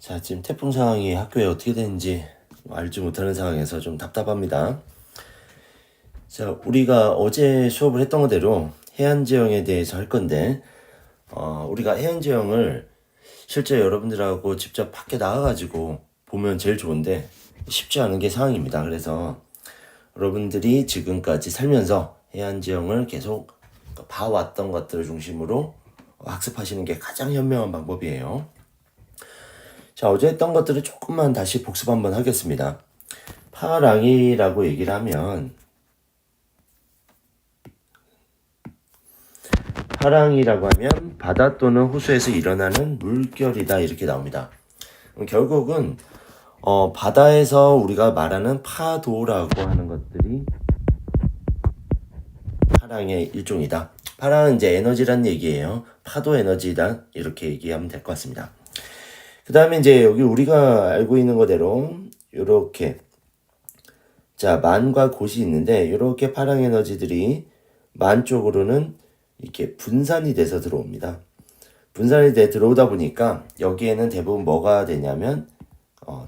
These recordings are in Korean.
자, 지금 태풍 상황이 학교에 어떻게 되는지 알지 못하는 상황에서 좀 답답합니다. 자, 우리가 어제 수업을 했던 거대로 해안지형에 대해서 할 건데, 우리가 해안지형을 실제 여러분들하고 직접 밖에 나가가지고 보면 제일 좋은데 쉽지 않은 게 상황입니다. 그래서 여러분들이 지금까지 살면서 해안지형을 계속 봐왔던 것들을 중심으로 학습하시는 게 가장 현명한 방법이에요. 자, 어제 했던 것들을 조금만 다시 복습 한번 하겠습니다. 파랑이라고 얘기를 하면 바다 또는 호수에서 일어나는 물결이다 이렇게 나옵니다. 결국은 바다에서 우리가 말하는 파도라고 하는 것들이 파랑의 일종이다. 파랑은 이제 에너지란 얘기예요. 파도 에너지다 이렇게 얘기하면 될 것 같습니다. 그 다음에 이제 여기 우리가 알고 있는 거대로 요렇게 자 만과 곳이 있는데 요렇게 파랑 에너지들이 만 쪽으로는 이렇게 분산이 돼서 들어옵니다. 분산이 돼 들어오다 보니까 여기에는 대부분 뭐가 되냐면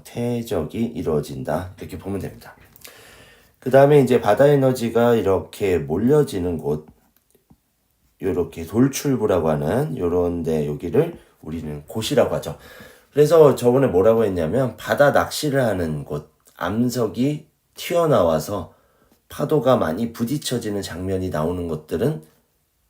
퇴적이 이루어진다 이렇게 보면 됩니다. 그 다음에 이제 바다 에너지가 이렇게 몰려지는 곳 요렇게 돌출부라고 하는 요런데 여기를 우리는 곳이라고 하죠. 그래서 저번에 뭐라고 했냐면 바다 낚시를 하는 곳 암석이 튀어나와서 파도가 많이 부딪혀지는 장면이 나오는 것들은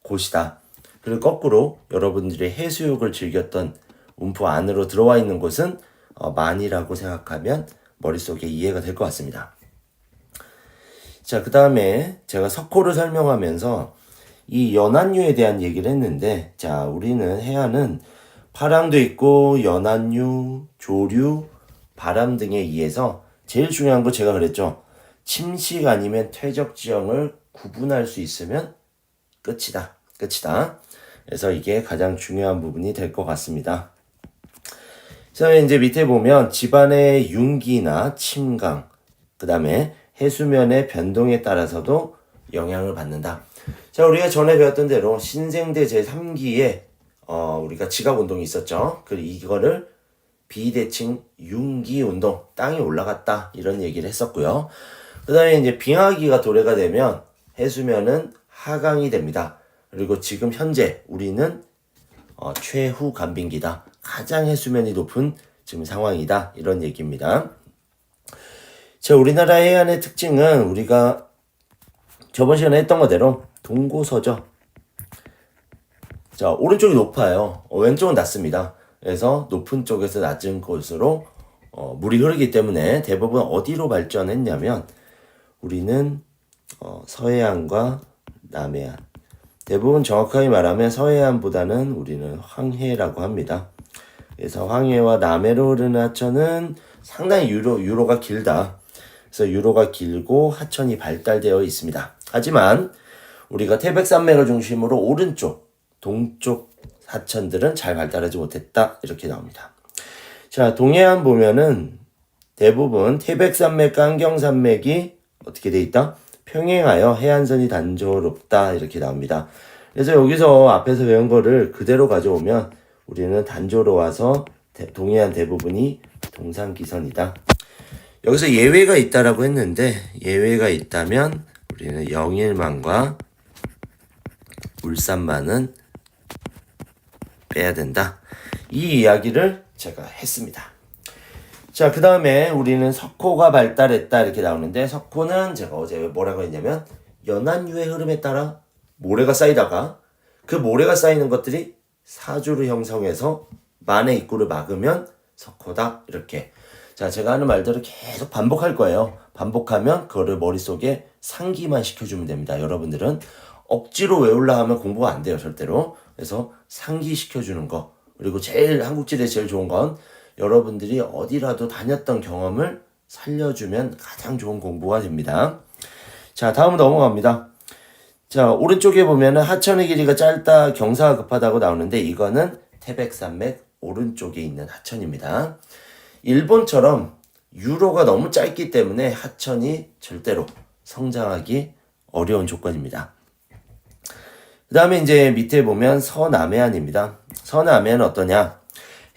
곳이다. 그리고 거꾸로 여러분들이 해수욕을 즐겼던 움프 안으로 들어와 있는 곳은 만이라고 생각하면 머릿속에 이해가 될 것 같습니다. 자, 그 다음에 제가 석호를 설명하면서 이 연안류에 대한 얘기를 했는데 자, 우리는 해안은 파랑도 있고 연안류, 조류, 바람 등에 의해서 제일 중요한 거 제가 그랬죠. 침식 아니면 퇴적 지형을 구분할 수 있으면 끝이다. 그래서 이게 가장 중요한 부분이 될 것 같습니다. 그 다음에 이제 밑에 보면 집안의 융기나 침강, 그 다음에 해수면의 변동에 따라서도 영향을 받는다. 자, 우리가 전에 배웠던 대로 신생대 제3기에 우리가 지각운동이 있었죠. 그리고 이거를 비대칭 융기운동, 땅이 올라갔다 이런 얘기를 했었고요. 그 다음에 이제 빙하기가 도래가 되면 해수면은 하강이 됩니다. 그리고 지금 현재 우리는 최후 간빙기다. 가장 해수면이 높은 지금 상황이다. 이런 얘기입니다. 자, 우리나라 해안의 특징은 우리가 저번 시간에 했던 거대로 동고서죠. 자, 오른쪽이 높아요. 왼쪽은 낮습니다. 그래서 높은 쪽에서 낮은 곳으로 물이 흐르기 때문에 대부분 어디로 발전했냐면 우리는 서해안과 남해안. 대부분 정확하게 말하면 서해안보다는 우리는 황해라고 합니다. 그래서 황해와 남해로 흐르는 하천은 상당히 유로가 길다. 그래서 유로가 길고 하천이 발달되어 있습니다. 하지만 우리가 태백산맥을 중심으로 오른쪽, 동쪽 하천들은 잘 발달하지 못했다. 이렇게 나옵니다. 자, 동해안 보면은 대부분 태백산맥과 한경산맥이 어떻게 돼 있다? 평행하여 해안선이 단조롭다. 이렇게 나옵니다. 그래서 여기서 앞에서 배운 거를 그대로 가져오면 우리는 단조로워서 동해안 대부분이 동산기선이다. 여기서 예외가 있다라고 했는데 예외가 있다면 우리는 영일만과 울산만은 빼야 된다. 이 이야기를 제가 했습니다. 자, 그 다음에 우리는 석호가 발달했다 이렇게 나오는데 석호는 제가 어제 뭐라고 했냐면 연안류의 흐름에 따라 모래가 쌓이다가 그 모래가 쌓이는 것들이 사주를 형성해서 만의 입구를 막으면 석호다 이렇게. 자, 제가 하는 말들을 계속 반복할 거예요. 반복하면 그거를 머릿속에 상기만 시켜주면 됩니다. 여러분들은 억지로 외우려 하면 공부가 안 돼요, 절대로. 그래서 상기시켜주는 거. 그리고 한국지대 제일 좋은 건 여러분들이 어디라도 다녔던 경험을 살려주면 가장 좋은 공부가 됩니다. 자, 다음 넘어갑니다. 자, 오른쪽에 보면은 하천의 길이가 짧다, 경사가 급하다고 나오는데 이거는 태백산맥 오른쪽에 있는 하천입니다. 일본처럼 유로가 너무 짧기 때문에 하천이 절대로 성장하기 어려운 조건입니다. 그 다음에 이제 밑에 보면 서남해안입니다. 서남해안은 어떠냐?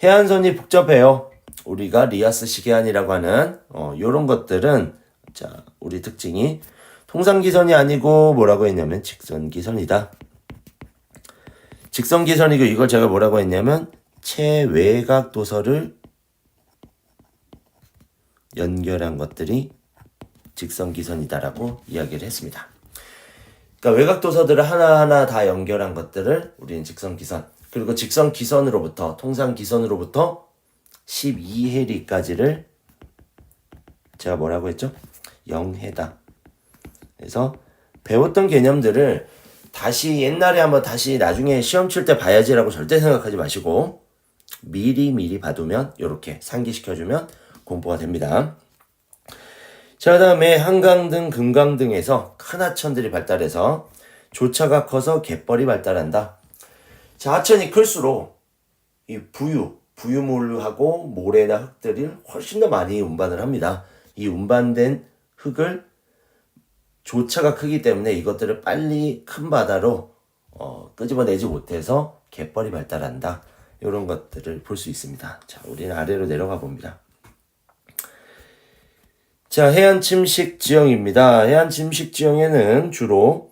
해안선이 복잡해요. 우리가 리아스 시계안이라고 하는 요런 것들은 자, 우리 특징이 통상기선이 아니고 뭐라고 했냐면 직선기선이다. 직선기선이고 이걸 제가 뭐라고 했냐면 최외곽 도서를 연결한 것들이 직선기선이다라고 이야기를 했습니다. 그러니까 외곽 도서들을 하나하나 다 연결한 것들을 우리는 직선기선, 그리고 직선기선으로부터 통상기선으로부터 12해리까지를 제가 뭐라고 했죠? 0해다. 그래서 배웠던 개념들을 다시 옛날에 한번 다시 나중에 시험 칠 때 봐야지라고 절대 생각하지 마시고 미리 봐두면 이렇게 상기시켜주면 공부가 됩니다. 자, 그 다음에 한강등, 금강등에서 큰 하천들이 발달해서 조차가 커서 갯벌이 발달한다. 자, 하천이 클수록 이 부유물하고 모래나 흙들이 훨씬 더 많이 운반을 합니다. 이 운반된 흙을 조차가 크기 때문에 이것들을 빨리 큰 바다로 끄집어내지 못해서 갯벌이 발달한다. 이런 것들을 볼 수 있습니다. 자, 우리는 아래로 내려가 봅니다. 자, 해안 침식 지형입니다. 해안 침식 지형에는 주로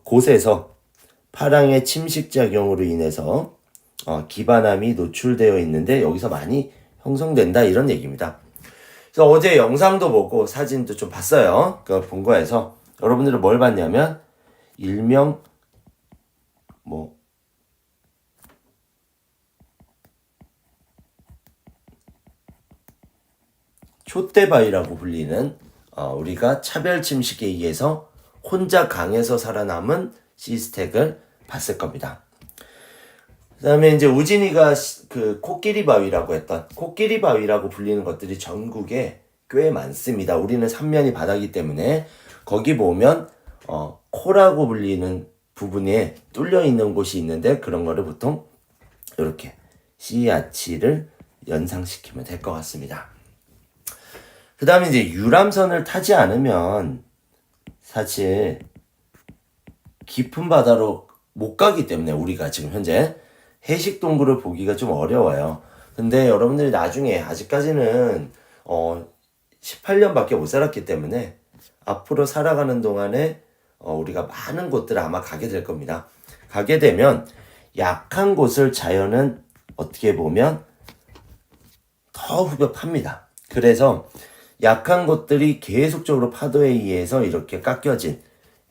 곳에서 파랑의 침식 작용으로 인해서 기반암이 노출되어 있는데 여기서 많이 형성된다 이런 얘기입니다. 그래서 어제 영상도 보고 사진도 좀 봤어요. 그 본 거에서 여러분들은 뭘 봤냐면 일명 촛대바위라고 불리는 우리가 차별 침식에 의해서 혼자 강에서 살아남은 시스텍을 봤을 겁니다. 그 다음에 이제 우진이가 그 코끼리 바위라고 했던 코끼리 바위라고 불리는 것들이 전국에 꽤 많습니다. 우리는 삼면이 바다기 때문에 거기 보면 코라고 불리는 부분에 뚫려 있는 곳이 있는데 그런 거를 보통 이렇게 C아치를 연상시키면 될 것 같습니다. 그 다음에 이제 유람선을 타지 않으면 사실 깊은 바다로 못 가기 때문에 우리가 지금 현재 해식 동굴을 보기가 좀 어려워요. 근데 여러분들이 나중에 아직까지는 18년밖에 못 살았기 때문에 앞으로 살아가는 동안에 우리가 많은 곳들을 아마 가게 될 겁니다. 가게 되면 약한 곳을 자연은 어떻게 보면 더 후벼 팝니다. 그래서 약한 곳들이 계속적으로 파도에 의해서 이렇게 깎여진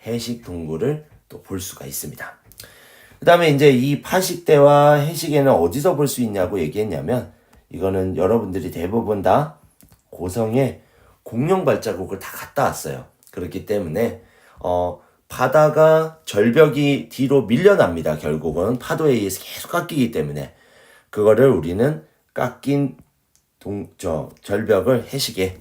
해식 동굴을 또 볼 수가 있습니다. 그 다음에 이제 이 파식대와 해식에는 어디서 볼 수 있냐고 얘기했냐면 이거는 여러분들이 대부분 다 고성에 공룡 발자국을 다 갖다 왔어요. 그렇기 때문에 바다가 절벽이 뒤로 밀려납니다. 결국은 파도에 의해서 계속 깎이기 때문에 그거를 우리는 깎인 절벽을 해식에,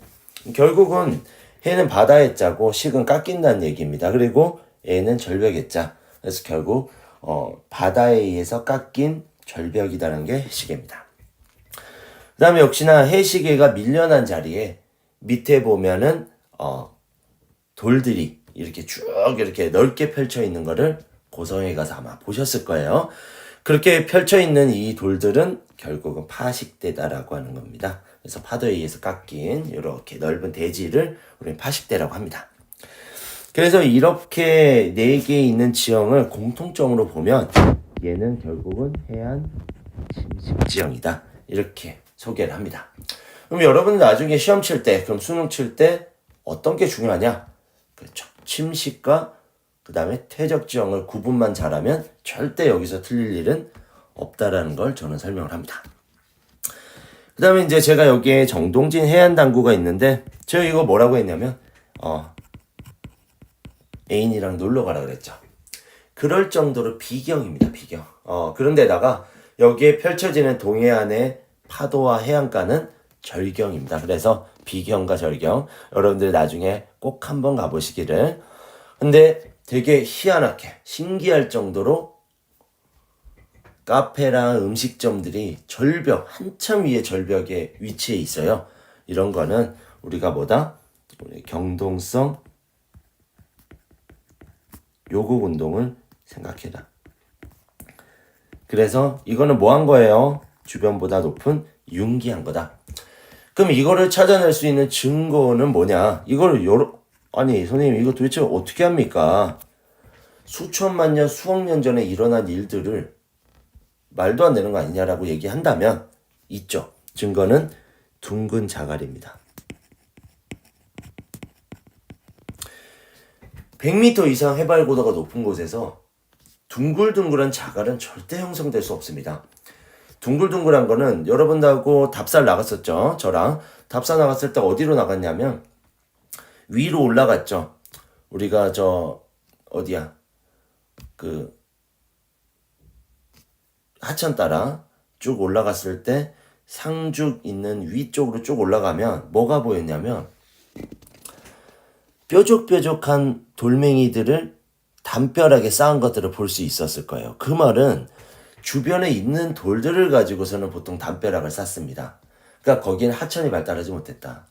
결국은 해는 바다에 짜고 식은 깎인다는 얘기입니다. 그리고 애는 절벽에 짜. 그래서 결국 바다에 의해서 깎인 절벽이라는 게 해시계입니다. 그 다음에 역시나 해시계가 밀려난 자리에 밑에 보면은 돌들이 이렇게 쭉 이렇게 넓게 펼쳐 있는 거를 고성에 가서 아마 보셨을 거예요. 그렇게 펼쳐 있는 이 돌들은 결국은 파식대다라고 하는 겁니다. 그래서 파도에 의해서 깎인 이렇게 넓은 대지를 우리는 파식대라고 합니다. 그래서 이렇게 4개 있는 지형을 공통점으로 보면 얘는 결국은 해안 침식 지형이다. 이렇게 소개를 합니다. 그럼 여러분들 나중에 시험 칠 때, 그럼 수능 칠 때 어떤 게 중요하냐? 그렇죠. 침식과 그 다음에 퇴적 지형을 구분만 잘하면 절대 여기서 틀릴 일은 없다라는 걸 저는 설명을 합니다. 그 다음에 이제 제가 여기에 정동진 해안당구가 있는데 제가 이거 뭐라고 했냐면 애인이랑 놀러 가라 그랬죠. 그럴 정도로 비경입니다. 비경. 그런데다가 여기에 펼쳐지는 동해안의 파도와 해안가는 절경입니다. 그래서 비경과 절경 여러분들 나중에 꼭 한번 가보시기를. 근데 되게 희한하게 신기할 정도로 카페랑 음식점들이 절벽 한참 위에 절벽에 위치해 있어요. 이런 거는 우리가 우리 경동성 요국 운동을 생각해라. 그래서 이거는 뭐 한 거예요? 주변보다 높은 융기한 거다. 그럼 이거를 찾아낼 수 있는 증거는 뭐냐? 아니 선생님 이거 도대체 어떻게 합니까? 수천만 년, 수억 년 전에 일어난 일들을 말도 안 되는 거 아니냐라고 얘기한다면 있죠. 증거는 둥근 자갈입니다. 100m 이상 해발 고도가 높은 곳에서 둥글둥글한 자갈은 절대 형성될 수 없습니다. 둥글둥글한 거는 여러분들하고 답사 나갔었죠. 저랑 답사 나갔을 때 어디로 나갔냐면 위로 올라갔죠. 우리가 하천 따라 쭉 올라갔을 때 상죽 있는 위쪽으로 쭉 올라가면 뭐가 보였냐면 뾰족뾰족한 돌멩이들을 담벼락에 쌓은 것들을 볼 수 있었을 거예요. 그 말은 주변에 있는 돌들을 가지고서는 보통 담벼락을 쌓습니다. 그러니까 거기는 하천이 발달하지 못했다.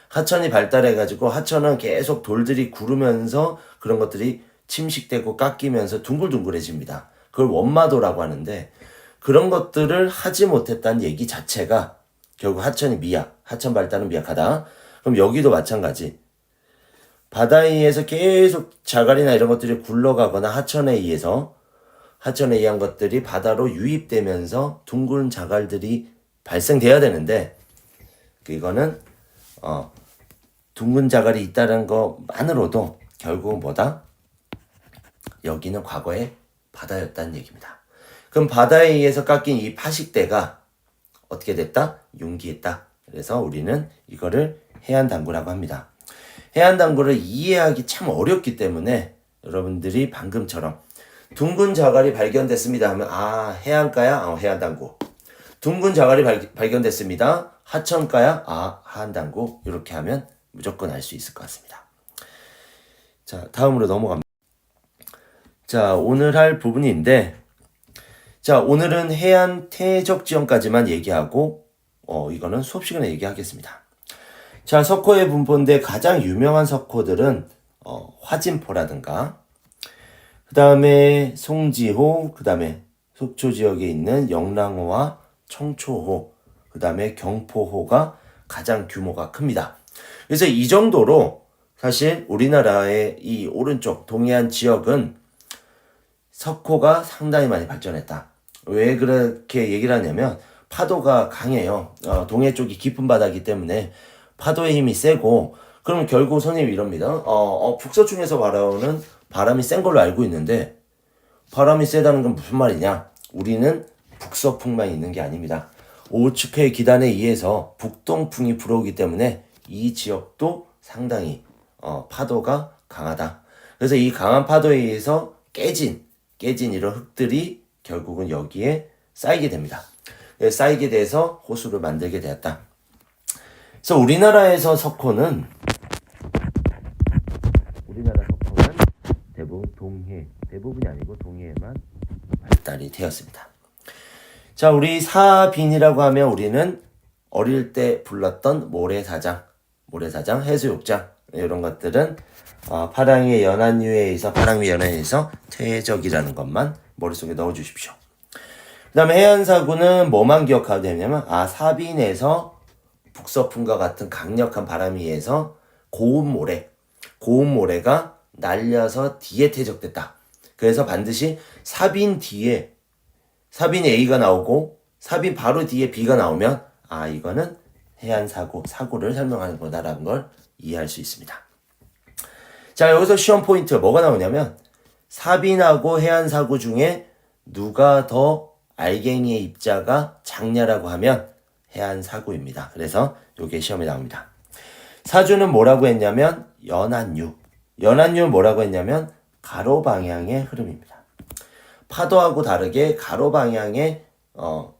하천이 발달해가지고 하천은 계속 돌들이 구르면서 그런 것들이 침식되고 깎이면서 둥글둥글해집니다. 그걸 원마도라고 하는데 그런 것들을 하지 못했다는 얘기 자체가 결국 하천 발달은 미약하다. 그럼 여기도 마찬가지. 바다에 의해서 계속 자갈이나 이런 것들이 굴러가거나 하천에 의한 것들이 바다로 유입되면서 둥근 자갈들이 발생돼야 되는데 이거는 둥근 자갈이 있다는 것만으로도 결국은 뭐다? 여기는 과거에 바다였다는 얘기입니다. 그럼 바다에 의해서 깎인 이 파식대가 어떻게 됐다? 융기했다. 그래서 우리는 이거를 해안당구라고 합니다. 해안당구를 이해하기 참 어렵기 때문에 여러분들이 방금처럼 둥근 자갈이 발견됐습니다 하면 해안가야? 해안당구. 둥근 자갈이 발견됐습니다. 하천가야? 하안당구. 이렇게 하면 무조건 알 수 있을 것 같습니다. 자, 다음으로 넘어갑니다. 자, 오늘 할 부분인데 자, 오늘은 해안 태적 지형까지만 얘기하고 이거는 수업 시간에 얘기하겠습니다. 자, 석호의 분포인데 가장 유명한 석호들은 화진포라든가 그 다음에 송지호, 그 다음에 속초 지역에 있는 영랑호와 청초호, 그 다음에 경포호가 가장 규모가 큽니다. 그래서 이 정도로 사실 우리나라의 이 오른쪽 동해안 지역은 석호가 상당히 많이 발전했다. 왜 그렇게 얘기를 하냐면 파도가 강해요. 동해 쪽이 깊은 바다이기 때문에 파도의 힘이 세고 그럼 결국 선생님이 이럽니다. 북서충에서 바라오는 바람이 센 걸로 알고 있는데 바람이 세다는 건 무슨 말이냐? 우리는 북서풍만 있는 게 아닙니다. 오츠크의 기단에 의해서 북동풍이 불어오기 때문에 이 지역도 상당히 파도가 강하다. 그래서 이 강한 파도에 의해서 깨진 이런 흙들이 결국은 여기에 쌓이게 됩니다. 쌓이게 돼서 호수를 만들게 되었다. 그래서 우리나라에서 석호는 대부분이 아니고 동해에만 발달이 되었습니다. 자, 우리 사빈이라고 하면 우리는 어릴 때 불렀던 모래사장, 해수욕장 이런 것들은 파랑의 연안위에 의해서 퇴적이라는 것만 머릿속에 넣어주십시오. 그 다음에 해안사구는 뭐만 기억하면 되냐면 사빈에서 북서풍과 같은 강력한 바람에 의해서 고운 모래가 날려서 뒤에 퇴적됐다. 그래서 반드시 사빈 A가 나오고 사빈 바로 뒤에 B가 나오면 이거는 사고를 설명하는 거다라는 걸 이해할 수 있습니다. 자, 여기서 시험 포인트 뭐가 나오냐면 사빈하고 해안사구 중에 누가 더 알갱이의 입자가 작냐라고 하면 해안사구입니다. 그래서 이게 시험에 나옵니다. 사주는 뭐라고 했냐면 연안류 뭐라고 했냐면 가로 방향의 흐름입니다. 파도하고 다르게 가로 방향에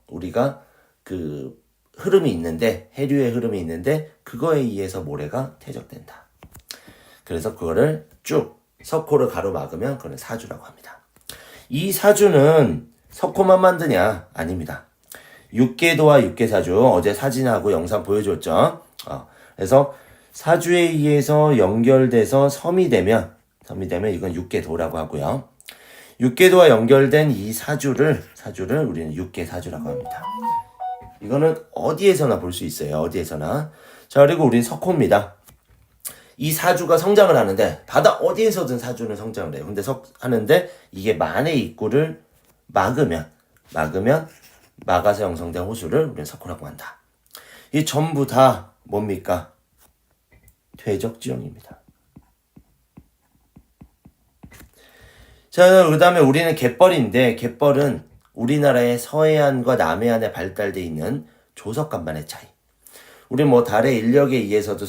우리가 그 흐름이 있는데 해류의 흐름이 있는데 그거에 의해서 모래가 퇴적된다. 그래서 그거를 쭉 석호를 가로막으면 그건 사주라고 합니다. 이 사주는 석호만 만드냐? 아닙니다. 육계도와 육계사주 어제 사진하고 영상 보여줬죠. 그래서 사주에 의해서 연결돼서 섬이 되면 이건 육계도라고 하고요. 육계도와 연결된 이 사주를 우리는 육계사주라고 합니다. 이거는 어디에서나 볼 수 있어요. 어디에서나. 자, 그리고 우린 석호입니다. 이 사주가 성장을 하는데 바다 어디에서든 사주는 성장을 해요. 근데 하는데 이게 만의 입구를 막아서 형성된 호수를 우리는 석호라고 한다. 이 전부 다 뭡니까? 퇴적지형입니다. 자, 그 다음에 우리는 갯벌인데 갯벌은 우리나라의 서해안과 남해안에 발달되어 있는 조석간만의 차이. 우리 뭐 달의 인력에 의해서도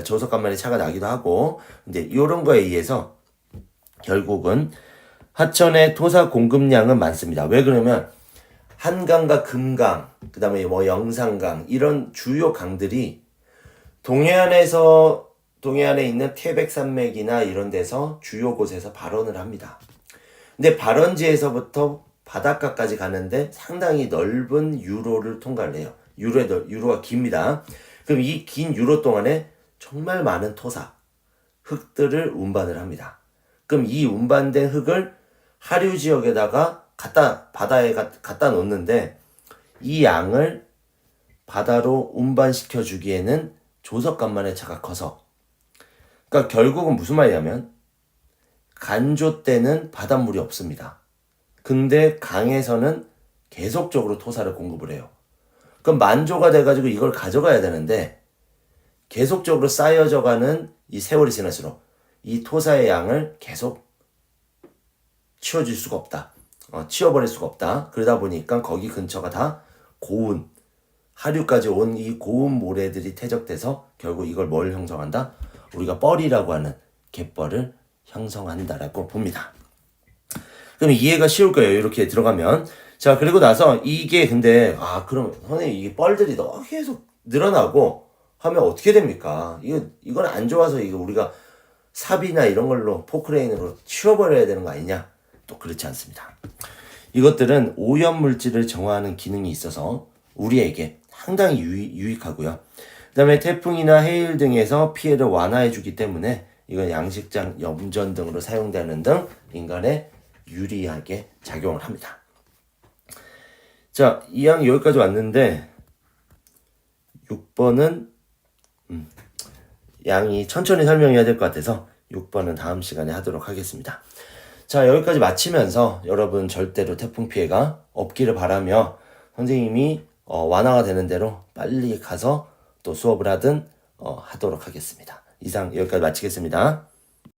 조석간만의 차가 나기도 하고, 근데 이런 거에 의해서 결국은 하천의 토사 공급량은 많습니다. 왜 그러면 한강과 금강, 그 다음에 뭐 영산강 이런 주요 강들이 동해안에 있는 태백산맥이나 이런 데서 주요 곳에서 발원을 합니다. 근데 발원지에서부터 바닷가까지 가는데 상당히 넓은 유로를 통과를 해요. 유로가 깁니다. 그럼 이 긴 유로 동안에 정말 많은 토사, 흙들을 운반을 합니다. 그럼 이 운반된 흙을 하류 지역에다가 바다에 갖다 놓는데 이 양을 바다로 운반시켜 주기에는 조석간만의 차가 커서, 그러니까 결국은 무슨 말이냐면 간조 때는 바닷물이 없습니다. 근데 강에서는 계속적으로 토사를 공급을 해요. 그럼 만조가 돼가지고 이걸 가져가야 되는데 계속적으로 쌓여져 가는 이 세월이 지날수록 이 토사의 양을 계속 치워줄 수가 없다. 치워버릴 수가 없다. 그러다 보니까 거기 근처가 다 고운, 하류까지 온 이 고운 모래들이 퇴적돼서 결국 이걸 뭘 형성한다? 우리가 뻘이라고 하는 갯벌을 형성한다라고 봅니다. 그럼 이해가 쉬울 거예요. 이렇게 들어가면. 자, 그리고 나서 이게 근데 그럼 선생님 이게 뻘들이 너무 계속 늘어나고 하면 어떻게 됩니까? 이건 안 좋아서 이거 우리가 삽이나 이런 걸로 포크레인으로 치워버려야 되는 거 아니냐? 또 그렇지 않습니다. 이것들은 오염물질을 정화하는 기능이 있어서 우리에게 상당히 유익하고요. 그 다음에 태풍이나 해일 등에서 피해를 완화해주기 때문에 이건 양식장, 염전 등으로 사용되는 등 인간에 유리하게 작용을 합니다. 자, 이 양 여기까지 왔는데 6번은 양이 천천히 설명해야 될 것 같아서 6번은 다음 시간에 하도록 하겠습니다. 자, 여기까지 마치면서 여러분 절대로 태풍 피해가 없기를 바라며 선생님이 완화가 되는 대로 빨리 가서 또 수업을 하든 하도록 하겠습니다. 이상 여기까지 마치겠습니다.